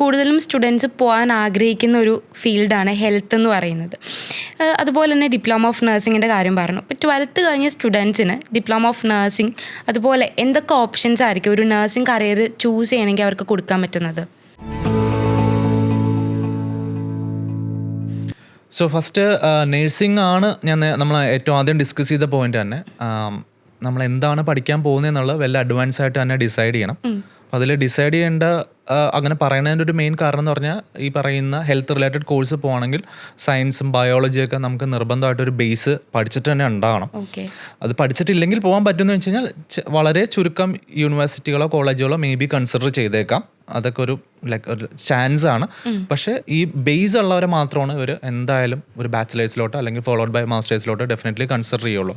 കൂടുതലും സ്റ്റുഡൻസ് പോകാൻ ആഗ്രഹിക്കുന്ന ഒരു ഫീൽഡാണ് ഹെൽത്ത് എന്ന് പറയുന്നത്. അതുപോലെ തന്നെ ഡിപ്ലോമ ഓഫ് നഴ്സിങ്ങിൻ്റെ കാര്യം പറഞ്ഞു. ഇപ്പോൾ 12th കഴിഞ്ഞ സ്റ്റുഡൻസിന് ഡിപ്ലോമ ഓഫ് നഴ്സിംഗ് അതുപോലെ എന്തൊക്കെ ഓപ്ഷൻസ് ആയിരിക്കും ഒരു നഴ്സിംഗ് കരിയർ ചൂസ് ചെയ്യണമെങ്കിൽ അവർക്ക് കൊടുക്കാൻ പറ്റുന്നത്? സോ ഫസ്റ്റ് നേഴ്സിംഗ് ആണ് നമ്മൾ ഏറ്റവും ആദ്യം ഡിസ്കസ് ചെയ്ത പോയിന്റ് തന്നെ. നമ്മൾ എന്താണ് പഠിക്കാൻ പോകുന്നതെന്നുള്ളത് വല്ല അഡ്വാൻസ് ആയിട്ട് തന്നെ ഡിസൈഡ് ചെയ്യണം. അപ്പോൾ അതിൽ ഡിസൈഡ് ചെയ്യേണ്ട അങ്ങനെ പറയുന്നതിൻ്റെ ഒരു മെയിൻ കാരണം എന്ന് പറഞ്ഞാൽ ഈ പറയുന്ന ഹെൽത്ത് റിലേറ്റഡ് കോഴ്സ് പോകുകയാണെങ്കിൽ സയൻസും ബയോളജിയൊക്കെ നമുക്ക് നിർബന്ധമായിട്ടൊരു ബേസ് പഠിച്ചിട്ട് തന്നെ ഉണ്ടാകണം. അത് പഠിച്ചിട്ടില്ലെങ്കിൽ പോകാൻ പറ്റുമെന്ന് വെച്ച് കഴിഞ്ഞാൽ വളരെ ചുരുക്കം യൂണിവേഴ്സിറ്റികളോ കോളേജുകളോ മേ ബി കൺസിഡർ ചെയ്തേക്കാം. അതൊക്കെ ഒരു ഒരു ചാൻസ് ആണ്. പക്ഷേ ഈ ബേസ് ഉള്ളവരെ മാത്രമാണ് ഇവർ എന്തായാലും ഒരു ബാച്ചിലേഴ്സിലോട്ടോ അല്ലെങ്കിൽ ഫോളോഡ് ബൈ മാസ്റ്റേഴ്സിലോട്ടോ ഡെഫിനറ്റ്ലി കൺസിഡർ ചെയ്യുള്ളൂ.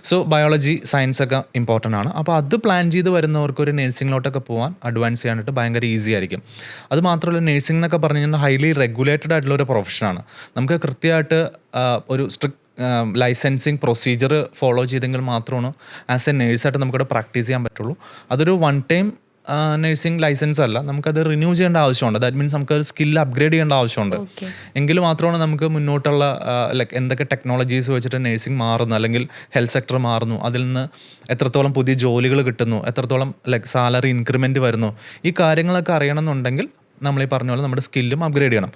സോ ബയോളജി സയൻസ് ഒക്കെ ഇമ്പോർട്ടൻ്റ് ആണ്. അപ്പോൾ അത് പ്ലാൻ ചെയ്ത് വരുന്നവർക്ക് ഒരു നഴ്സിംഗിലോട്ടൊക്കെ പോകാൻ അഡ്വാൻസ് ചെയ്യാനായിട്ട് ഭയങ്കര ഈസി ആയിരിക്കും. അത് മാത്രമല്ല നേഴ്സിംഗ് എന്നൊക്കെ പറഞ്ഞു കഴിഞ്ഞാൽ ഹൈലി റെഗുലേറ്റഡ് ആയിട്ടുള്ള ഒരു പ്രൊഫഷനാണ്. നമുക്ക് കൃത്യമായിട്ട് ഒരു സ്ട്രിക്ട് ലൈസൻസിങ് പ്രൊസീജിയർ ഫോളോ ചെയ്തെങ്കിൽ മാത്രമാണ് ആസ് എ നേഴ്സായിട്ട് നമുക്കവിടെ പ്രാക്ടീസ് ചെയ്യാൻ പറ്റുള്ളൂ. അതൊരു വൺ ടൈം നഴ്സിംഗ് ലൈസൻസ് അല്ല, നമുക്കത് റിന്യൂ ചെയ്യേണ്ട ആവശ്യമുണ്ട്. ദാറ്റ് മീൻസ് നമുക്ക് സ്കിൽ അപ്ഗ്രേഡ് ചെയ്യേണ്ട ആവശ്യമുണ്ട്. എങ്കിൽ മാത്രമാണ് നമുക്ക് മുന്നോട്ടുള്ള ലൈക്ക് എന്തൊക്കെ ടെക്നോളജീസ് വെച്ചിട്ട് നഴ്സിംഗ് മാറുന്നു അല്ലെങ്കിൽ ഹെൽത്ത് സെക്ടർ മാറുന്നു, അതിൽ നിന്ന് എത്രത്തോളം പുതിയ ജോലികൾ കിട്ടുന്നു, എത്രത്തോളം ലൈക്ക് സാലറി ഇൻക്രിമെൻറ്റ് വരുന്നു, ഈ കാര്യങ്ങളൊക്കെ അറിയണമെന്നുണ്ടെങ്കിൽ നമ്മൾ ഈ പറഞ്ഞ പോലെ നമ്മുടെ സ്കില്ലും അപ്ഗ്രേഡ് ചെയ്യണം.